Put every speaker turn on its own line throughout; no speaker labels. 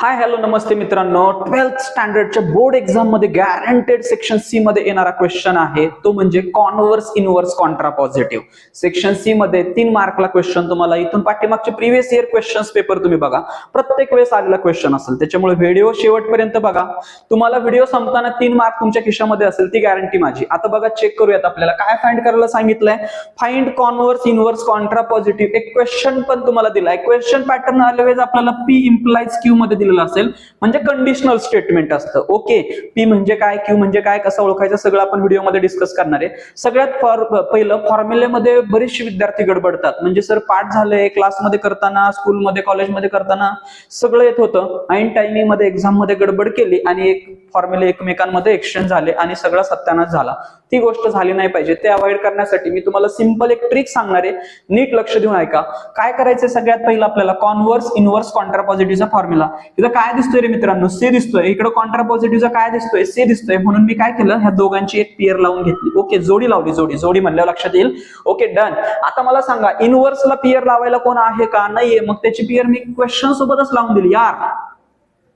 Hi hello नमस्ते मित्रांनो, 12th स्टँडर्डच्या बोर्ड एक्झाम मध्ये गॅरंटेड सेक्शन सी मध्ये येणारा क्वेश्चन आहे तो म्हणजे converse inverse contrapositive. Section C मध्ये 3 मार्कला क्वेश्चन तुम्हाला इथून पाठीमागचे प्रिव्हियस इयर क्वेश्चन्स पेपर तुम्ही बघा, प्रत्येक वेळेस आलेला क्वेश्चन असेल, त्याच्यामुळे व्हिडिओ शेवटपर्यंत बघा. तुम्हाला व्हिडिओ संपताना 3 मार्क तुमच्या खिशामध्ये असेल ती गॅरंटी माझी. आता बघा, चेक करूयात आपल्याला काय फाइंड करायला सांगितलंय. Find converse inverse Contra positive. एक क्वेश्चन पण तुम्हाला दिलाय. क्वेश्चन पॅटर्न ऑलवेज आपल्याला पी इम्प्लाइज क्यू मध्ये दिलेला असेल, म्हणजे कंडिशनल स्टेटमेंट असतं. ओके, पी म्हणजे काय, क्यू म्हणजे काय, कसं ओळखायचं सगळं आपण व्हिडिओमध्ये डिस्कस करणार आहे. सगळ्यात पहिलं फॉर्म्युलेमध्ये बरेचसे विद्यार्थी गडबडतात. म्हणजे सर पाठ झाले, क्लासमध्ये करताना, स्कूलमध्ये, कॉलेजमध्ये करताना सगळं येत होतं, ऐन टायमिंग मध्ये एक्झाम मध्ये गडबड केली आणि एक फॉर्म्युले एकमेकांमध्ये एक्सचेंज झाले आणि सगळा सत्यानाश झाला. ती गोष्ट झाली नाही पाहिजे. ते अवॉइड करण्यासाठी मी तुम्हाला सिंपल एक ट्रिक सांगणार आहे, नीट लक्ष देऊन ऐका. काय करायचं, सगळ्यात पहिलं आपल्याला कॉन्व्हर्स इनव्हर्स कॉन्ट्रा पॉझिटिव्हचा फॉर्म्युला. इथं काय दिसतोय रे मित्रांनो, सी दिसतोय. इकडे कॉन्ट्रा पॉझिटिव्हचा काय दिसतोय, सी दिसतोय. म्हणून मी काय केलं, ह्या दोघांची एक पेअर लावून घेतली. ओके, जोडी लावली. जोडी म्हणल्यावर लक्षात येईल. Okay, done. आता मला सांगा, इनव्हर्सला पेअर लावायला कोण आहे का, नाहीये, मग त्याची पेअर मी क्वेश्चन सोबतच लावून दिली यार,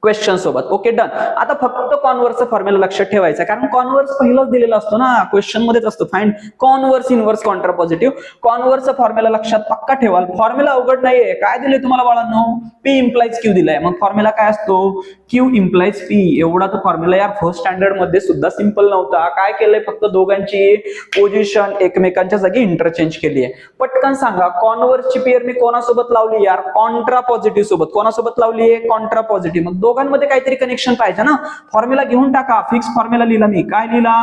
क्वेश्चन सोबत. Okay, done. आता फक्त कॉन्व्हर्सचा फॉर्म्युला लक्षात ठेवायचा, कारण कॉन्व्हर्स पहिलाच दिलेला असतो ना, क्वेश्चन मध्येच असतो. Find converse inverse contrapositive. कॉन्व्हर्सचा फॉर्म्युला लक्षात पक्का ठेवाल. फॉर्म्युला अवघड नाहीये. काय दिले तुम्हाला बाळांनो, पी इम्प्लाइज क्यू दिलाय. मग फॉर्म्युला काय असतो, क्यू इम्प्लाइज पी. एवढा तो फॉर्म्युला यार फर्स्ट स्टँडर्ड मध्ये सुद्धा सिंपल नव्हता. काय केलंय, फक्त दोघांची पोझिशन एकमेकांच्या जागी इंटरचेंज केली आहे. पटकन सांगा, कॉन्व्हर्सची पेअर मी कोणासोबत लावली यार, कॉन्ट्रा पॉझिटिव्ह सोबत. कोणासोबत लावली आहे, कॉन्ट्रा पॉझिटिव्ह. मग दोघांमध्ये काहीतरी कनेक्शन पाहिजे ना. फॉर्म्युला घेऊन टाका. फिक्स फॉर्म्युला लिहिला मी. काय लिहिला,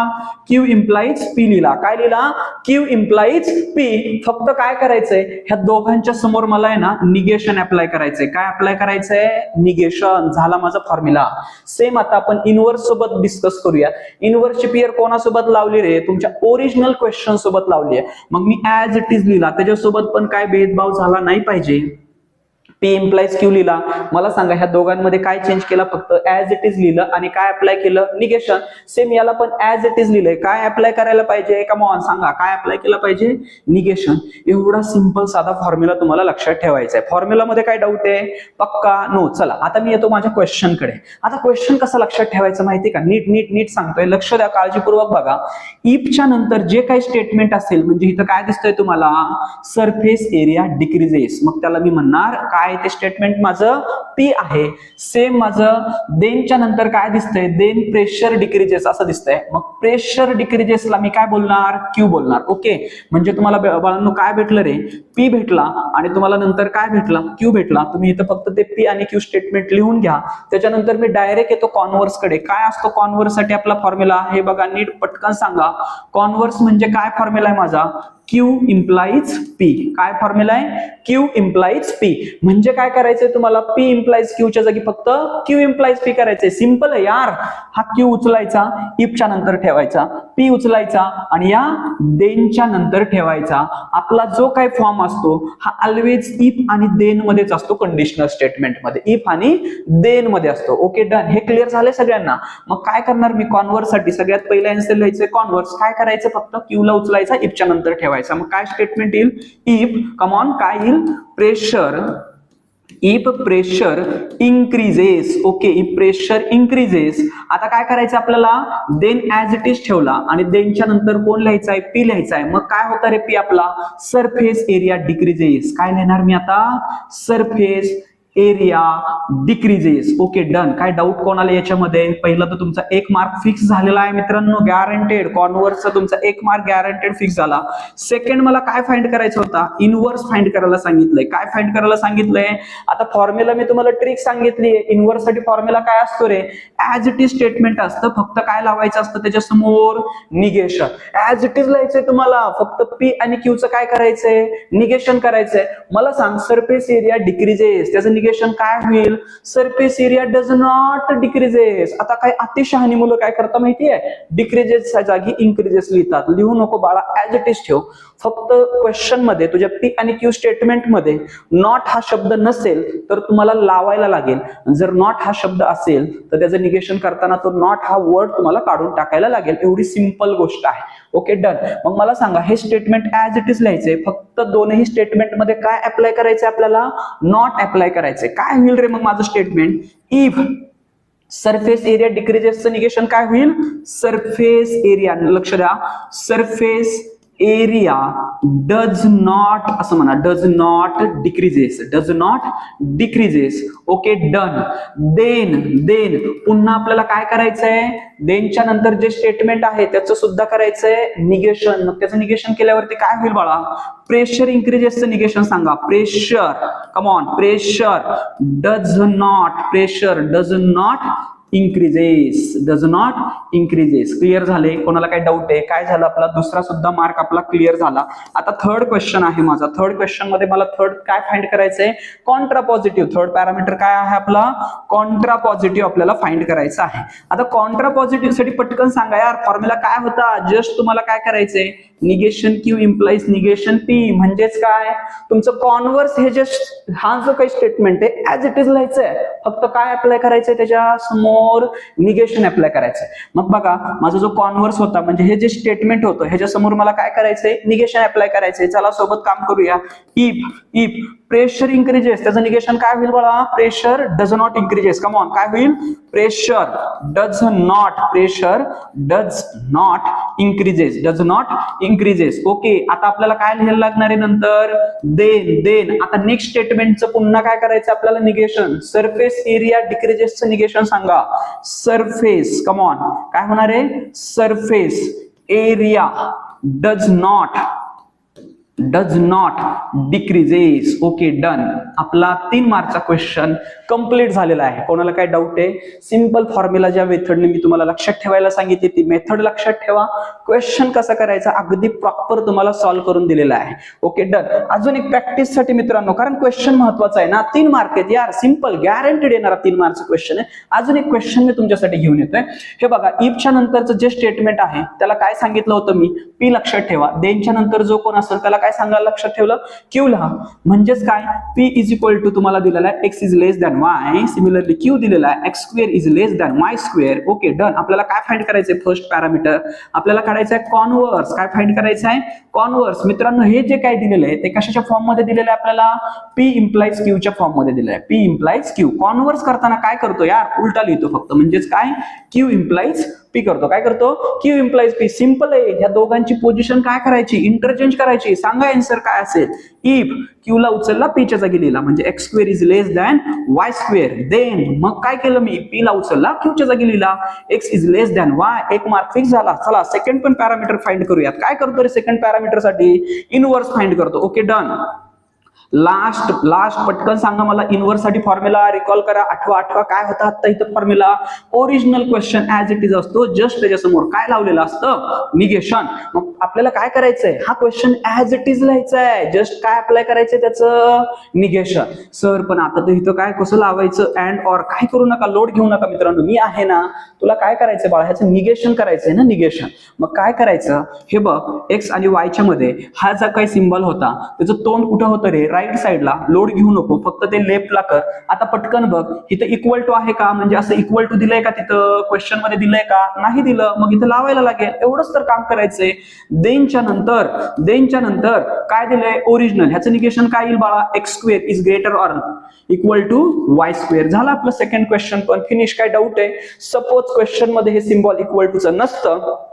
क्यू इम्प्लाइज पी लिहिला. काय लिहिला, क्यू इम्प्लाइज पी. फक्त काय करायचंय, ह्या दोघांच्या समोर मला आहे ना निगेशन अप्लाय करायचंय. काय अप्लाय करायचंय, निगेशन. झाला माझा फॉर्म्युला. सेम आता आपण इनव्हर्स सोबत डिस्कस करूया. इनव्हर्सची पेअर कोणासोबत लावली रे, तुमच्या ओरिजिनल क्वेश्चन सोबत लावली आहे. मग मी ऍज इट इज लिहिला, त्याच्यासोबत पण काय भेदभाव झाला नाही पाहिजे. पी इम्प्लाइज क्यू लिहिला. मला सांगा, ह्या दोघांमध्ये काय चेंज केला, फक्त ऍज इट इज लिहिलं आणि काय अप्लाय केलं, निगेशन. सेम याला पण ऍज इट इज लिहिलंय. काय अप्लाय करायला पाहिजे, कम ऑन सांगा, काय अप्लाय केलं पाहिजे, निगेशन. एवढा सिंपल साधा फॉर्म्युला तुम्हाला लक्षात ठेवायचा आहे. फॉर्म्युला मध्ये काय डाऊट आहे, पक्का नो. चला आता मी येतो माझ्या क्वेश्चन कडे. आता क्वेश्चन कसं लक्षात ठेवायचं माहितीये का, नीट नीट नीट सांगतोय, लक्ष द्या, काळजीपूर्वक बघा. इफच्या नंतर जे काही स्टेटमेंट असेल, म्हणजे इथं काय दिसतंय तुम्हाला, सरफेस एरिया डिक्रीजेस. मग त्याला मी म्हणणार काय, ते स्टेटमेंट माझं पी आहे. सेम माझं देनच्या नंतर काय दिसतंय, देन प्रेशर डिक्रीजेस असं दिसतंय. मग प्रेशर डिक्रीजेसला मी काय बोलणार, क्यू बोलणार. ओके, म्हणजे तुम्हाला बाळांनो काय भेटलं रे, पी भेटला आणि तुम्हाला नंतर काय भेटला, क्यू भेटला. तुम्ही इथं फक्त ते पी आणि क्यू स्टेटमेंट लिहून घ्या. त्याच्यानंतर मी डायरेक्ट येतो कॉन्व्हर्स कडे. काय असतो कॉन्व्हर्स साठी आपला फॉर्म्युला, हे बघा, नीट पटकन सांगा. कॉन्व्हर्स म्हणजे काय फॉर्म्युला आहे माझा, क्यू इम्प्लाइज पी. काय फॉर्म्युला आहे, क्यू इम्प्लाइज पी. म्हणजे काय करायचंय तुम्हाला, पी इम्प्लाइज क्यूच्या जागी फक्त क्यू इम्प्लाइज पी करायचंय. सिंपल आहे यार. हा क्यू उचलायचा, इफच्या नंतर ठेवायचा, पी उचलायचा आणि या देनच्या नंतर ठेवायचा. आपला जो काही फॉर्म असतो हा ऑलवेज इफ आणि देन मध्येच असतो, कंडिशनल स्टेटमेंट मध्ये इफ आणि देन मध्ये असतो. Okay, done. हे क्लिअर झाले सगळ्यांना. मग काय करणार मी, कॉन्व्हर्स साठी सगळ्यात पहिला आन्सर लिहायचंय कॉन्व्हर्स. काय करायचं, फक्त क्यू ला उचलायचा, इफच्या नंतर ठेवायचा. मग काय स्टेटमेंट येईल, इफ, कम ऑन, काय येईल, pressure. If pressure increases. Okay, if pressure increases. आता काय करायचं आपल्याला, देन ऍज इट इज ठेवला आणि देनच्या नंतर कोण लिहायचं आहे, पी लिहायचा आहे. मग काय होतं रे पी आपला, सरफेस एरिया डिक्रीजेस. काय लिहिणार मी आता, surface area decreases. Okay, done. काय डाऊट कोणाला याच्यामध्ये, पहिला तर तुमचा 1 मार्क फिक्स झालेला आहे मित्रांनो, गॅरंटेड. कॉन्व्हर्सचा तुमचा 1 मार्क गॅरंटेड फिक्स झाला. सेकंड, मला काय फाइंड करायचं होता, इनव्हर्स फाइंड करायला सांगितलंय. काय फाइंड करायला सांगितलंय, आता फॉर्म्युला मी तुम्हाला ट्रिक सांगितली. इनव्हर्स साठी फॉर्म्युला काय असतो रे, ऍज इट इज स्टेटमेंट असतं, फक्त काय लावायचं असतं त्याच्या समोर, निगेशन. ऍज इट इज लिहायचंय तुम्हाला, फक्त पी आणि क्यूचं काय करायचंय, निगेशन करायचंय. मला सांग, सरफेस एरिया डिक्रीजेस, त्याचं निगेशन काय होईल, surface area does not decreases. आता काय अतिशहाणी मुलं काय करतात माहितीये, डिक्रीजेसच्या जागी इन्क्रीजेस लिहितात. लिहू नको बाळा, ऍज इट इज ठेव. फक्त क्वेश्चन मध्ये तुझ्या पी आणि क्यू स्टेटमेंट मध्ये नॉट हा शब्द नसेल तर तुम्हाला लावायला लागेल. जर नॉट हा शब्द असेल तर त्याचं निगेशन करताना तो नॉट हा वर्ड तुम्हाला काढून टाकायला लागेल. एवढी सिंपल गोष्ट आहे. Okay done. मग मला सांगा हे स्टेटमेंट ऍज इट इज लिहायचंय, फक्त दोन्ही स्टेटमेंट मध्ये काय अप्लाय करायचंय आपल्याला, नॉट अप्लाय करायचंय. काय होईल रे मग माझं स्टेटमेंट, इफ सरफेस एरिया डिक्रीजेसचं निगेशन काय होईल, सरफेस एरिया, लक्ष द्या, सरफेस एरिया डज नॉट, असं म्हणा, does not decreases, does not decreases. Okay done. Then पुन्हा आपल्याला काय करायचंय, देनच्या नंतर जे स्टेटमेंट आहे त्याचं सुद्धा करायचंय निगेशन. मग त्याचं निगेशन केल्यावरती काय होईल बाळा, प्रेशर इन्क्रीजेसचं निगेशन सांगा. Pressure, come on, pressure does not increases, does not increases. Clear झाले, कोणाला काय डाऊट आहे, काय झालं, आपला दुसरा सुद्धा मार्क आपला क्लिअर झाला. आता थर्ड क्वेश्चन आहे माझा. थर्ड क्वेश्चन मध्ये मला थर्ड काय फाइंड करायचंय, कॉन्ट्रा पॉझिटिव्ह. थर्ड पॅरामीटर काय आहे आपला, कॉन्ट्रा पॉझिटिव्ह आपल्याला फाइंड करायचं आहे. आता कॉन्ट्रा पॉझिटिव्ह साठी पटकन सांगा यार, फॉर्म्युला काय होता, जस्ट तुम्हाला काय करायचंय, negation Q implies negation P, म्हणजेच काय तुमचं कॉन्व्हर्स, हे जे हा जो काही स्टेटमेंट आहे ऍज इट इज लिहायचंय, फक्त काय अप्लाय करायचंय त्याच्या समोर, निगेशन अप्लाय करायचंय. मग बघा माझा जो कॉन्व्हर्स होता, म्हणजे हे जे स्टेटमेंट होतं ह्याच्या समोर मला काय करायचंय, निगेशन अप्लाय करायचंय. चला सोबत काम करूया. इफ प्रेशर इन्क्रीजेस, त्याचं निगेशन काय होईल बाळा, pressure does not increases. Come on, काय होईल, pressure does not increases. Okay, आता आपल्याला काय लिहायला लागणार आहे नंतर, देन आता नेक्स्ट स्टेटमेंटचं पुन्हा काय करायचं आपल्याला, निगेशन. सरफेस एरिया डिक्रीजेसचं निगेशन सांगा. सरफेस, कम ऑन, काय होणार आहे, surface area does not decreases. Okay done. आपला 3 मार्कचा क्वेश्चन कंप्लीट झालेला आहे. कोणाला काय डाऊट आहे, सिंपल फॉर्म्युला ज्या मेथडने मी तुम्हाला लक्षात ठेवायला सांगितली ती मेथड लक्षात ठेवा. क्वेश्चन कसा करायचा अगदी प्रॉपर तुम्हाला सॉल्व्ह करून दिलेला आहे. Okay done. अजून एक प्रॅक्टिस साठी मित्रांनो, कारण क्वेश्चन महत्वाचा आहे ना, 3 मार्क आहेत यार, सिंपल गॅरंटीड येणारा 3 मार्कचा क्वेश्चन आहे. अजून एक क्वेश्चन मी तुमच्यासाठी घेऊन येतोय. हे बघा, इफच्या नंतरचं जे स्टेटमेंट आहे त्याला काय सांगितलं होतं मी, पी लक्षात ठेवा. देनच्या नंतर जो कोण असेल त्याला काय सांगायला लक्षात ठेवलं, क्यू लिहा. म्हणजेच काय, पी इज इक्वल टू तुम्हाला दिलेला आहे x is less than Y, similarly Q दिलेला आहे x square is less than Y square. Okay done. आपल्याला काय फाइंड करायचंय, फर्स्ट पॅरामीटर आपल्याला काढायचं आहे कॉन्व्हर्स. काय फाइंड करायचं आहे, कॉन्व्हर्स. मित्रांनो हे जे काय दिलेलं आहे ते कशाच्या फॉर्म मध्ये दिलेलं आहे आपल्याला, पी इम्प्लाइज क्यू च्या फॉर्म मध्ये दिलेलं आहे. P implies Q. कॉन्व्हर्स करताना काय करतो यार, उलटा लिहितो फक्त, म्हणजेच काय, क्यू इम्प्लाइज पी करतो. काय करतो, क्यू इम्प्लाइज पी. सिंपल आहे, या दोघांची पोझिशन काय करायची, इंटरचेंज करायची. सांगा आन्सर काय असेल, इफ क्यू ला उचलला पीच्या जागी लिहिला, म्हणजे X square is less than Y square. Then मग काय केलं मी, पी ला उचलला क्यूच्या जागी लिहिला, x is less than Y. एक मार्क फिक्स झाला. चला सेकंड पण पॅरामीटर फाइंड करूयात. काय करतो रे सेकंड पॅरामीटर साठी, इनवर्स फाइंड करतो. Okay done. लास्ट पटकन सांगा मला, इनवर्स साठी फॉर्म्युला रिकॉल करा. आठवा काय होता आता इथं formula, original question as it is असतो, जस्ट त्याच्यासमोर काय लावलेलं असतं, निगेशन. मग आपल्याला काय करायचंय, हा क्वेश्चन ऍज इट इज लिहायचा आहे, जस्ट काय अप्लाय करायचंय त्याचं, निगेशन. सर पण आता तर इथं काय कसं लावायचं, अँड ऑर काय करू नका, लोड घेऊ नका मित्रांनो, मी आहे ना. तुला काय करायचंय बाळा, ह्याचं निगेशन करायचंय ना, निगेशन. मग काय करायचं, हे बघ एक्स आणि वायच्या मध्ये हा जो काही सिम्बॉल होता त्याचं तोंड कुठं होतं रे, राईट साइडला. लोड घेऊ नको, फक्त ते लेफ्टला कर. आता पटकन बघ इथं इक्वल टू आहे का, म्हणजे असं इक्वल टू दिलंय का, तिथं क्वेश्चन मध्ये दिलंय का, नाही दिलं, मग इथं लावायला लागेल. एवढंच तर काम करायचंय. देनच्या नंतर काय दिलंय, ओरिजिनल. ह्याचं निगेशन काय येईल बाळा, X square is greater or equal to Y square. झालं आपलं सेकंड क्वेश्चन पण फिनिश. काय डाऊट आहे, सपोज क्वेश्चन मध्ये हे सिम्बॉल इक्वल टूचं नसतं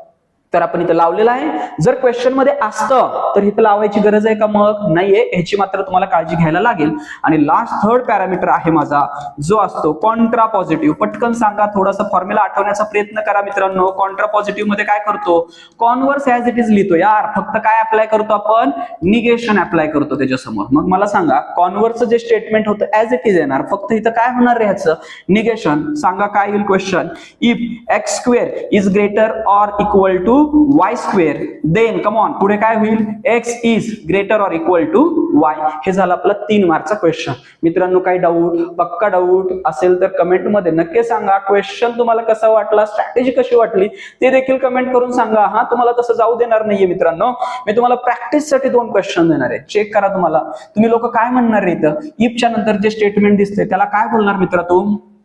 तर आपण इथं लावलेलं आहे. जर क्वेश्चन मध्ये असतं तर इथं लावायची गरज आहे का, मग नाहीये. ह्याची मात्र तुम्हाला काळजी घ्यायला लागेल. आणि लास्ट थर्ड पॅरामीटर आहे माझा, जो असतो कॉन्ट्रा पॉझिटिव्ह. पटकन सांगा, थोडासा फॉर्म्युला आठवण्याचा प्रयत्न करा मित्रांनो. कॉन्ट्रा पॉझिटिव्ह मध्ये काय करतो, कॉन्व्हर्स ऍज इट इज लिहितो यार, फक्त काय अप्लाय करतो आपण, निगेशन अप्लाय करतो त्याच्यासमोर. मग मला सांगा, कॉन्व्हर्सचं जे स्टेटमेंट होतं ऍज इट इज येणार, फक्त इथं काय होणार रे ह्याचं, निगेशन. सांगा काय येईल question, if X square is greater or equal to Y square, then come on पुढे काय होईल, X is greater or equal to Y. हे झालं आपला 3 मार्कचा क्वेश्चन. मित्रांनो काही डाऊट, पक्का डाऊट असेल तर कमेंट मध्ये नक्की सांगा. क्वेश्चन तुम्हाला कसा वाटला, स्ट्रॅटेजी कशी वाटली ते देखील कमेंट करून सांगा. हा तुम्हाला तसं जाऊ देणार नाहीये मित्रांनो. मी तुम्हाला प्रॅक्टिस साठी 2 क्वेश्चन देणार आहे. चेक करा. तुम्ही लोक काय म्हणणार रे, इथं इफच्या नंतर जे स्टेटमेंट दिसते त्याला काय बोलणार मित्रा तू,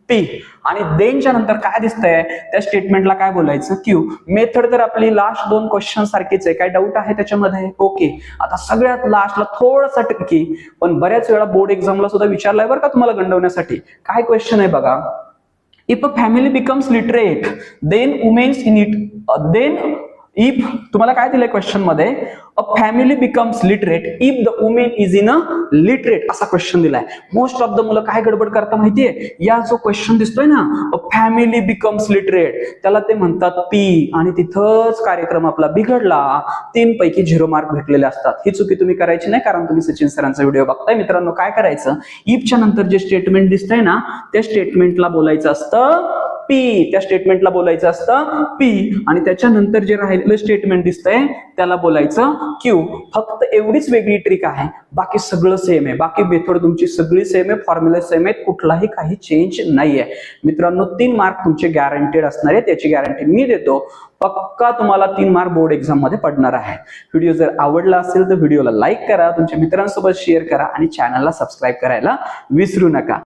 पी आणि देनच्या नंतर काय दिसतंय त्या स्टेटमेंटला काय बोलायचं क्यू. मेथड तर आपली लास्ट 2 क्वेश्चन सारखीच आहे, काय डाऊट आहे त्याच्यामध्ये? ओके. आता सगळ्यात लास्टला थोडासा ट्रिकी पण बऱ्याच वेळा बोर्ड एक्झामला सुद्धा विचारलाय बरं का तुम्हाला गंडवण्यासाठी. काय क्वेश्चन आहे बघा. If a family becomes literate then womens in it then if तुम्हाला काय दिलंय क्वेश्चन मध्ये a family becomes literate if the women is in a literate असा क्वेश्चन दिलाय. मोस्ट ऑफ द मुलं काय गडबड करता माहितीये, या जो क्वेश्चन दिसतोय ना अ फॅमिली बिकम्स लिटरेट त्याला ते म्हणतात पी आणि तिथंच कार्यक्रम आपला बिघडला. 3 पैकी 0 मार्क भेटलेले असतात. ही चुकी तुम्ही करायची नाही कारण तुम्ही सचिन सरांचा व्हिडिओ बघताय. मित्रांनो काय करायचं, इफच्या नंतर जे स्टेटमेंट दिसतंय ना त्या स्टेटमेंटला बोलायचं असतं पी. त्या स्टेटमेंटला बोलायचं असतं पी आणि त्याच्यानंतर जे राहिलेलं स्टेटमेंट दिसतंय त्याला बोलायचं क्यू. फक्त एवढीच वेगळी ट्रिक आहे, बाकी सगळं सेम आहे. बाकी मेथड तुमची सगळी सेम आहे, फॉर्म्युला सेम आहेत, कुठलाही काही चेंज नाहीये. मित्रांनो 3 मार्क तुमचे गॅरंटेड असणार आहे, त्याची गॅरंटी मी देतो. पक्का तुम्हाला 3 मार्क बोर्ड एक्झाम मध्ये पडणार आहे. व्हिडिओ जर आवडला असेल तर व्हिडिओला लाईक करा, तुमच्या मित्रांसोबत शेअर करा आणि चॅनलला सबस्क्राईब करायला विसरू नका.